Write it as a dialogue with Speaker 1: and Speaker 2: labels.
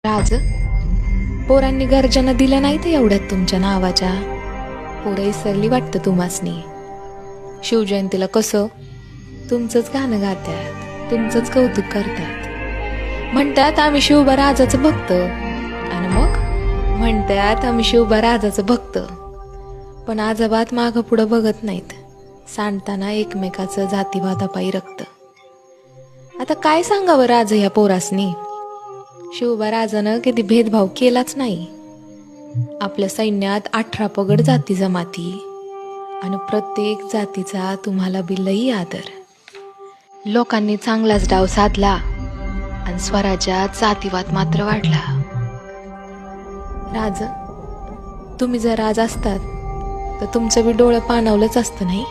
Speaker 1: राज, पोरांनी गर्जना दिल्या नाही तर एवढ्यात तुमच्या नावाच्या. पोरं इसरली वाटतं तुम्हासनी. शिवजयंतीला कसं तुमचंच गाणं गातात, तुमचंच कौतुक करतात. म्हणतात आम्ही शिवबा राजाचं भक्त, आणि मग म्हणतात आम्ही शिवबा राजाचं भक्त. पण आजोबात मागं पुढं बघत नाहीत, सांडताना एकमेकाचं जातीवादापायी रक्त. आता काय सांगावं राज ह्या पोरासनी. शिवबा राजानं कधी भेदभाव केलाच नाही. आपल्या सैन्यात 18 पगड जाती जमाती, आणि प्रत्येक जातीचा तुम्हाला बी लई आदर. लोकांनी चांगलाच डाव साधला, आणि स्वराज्यात जातीवाद मात्र वाढला. राज, तुम्ही जर राज असतात तर तुमचं बी डोळं पाणावलंच असतं नाही.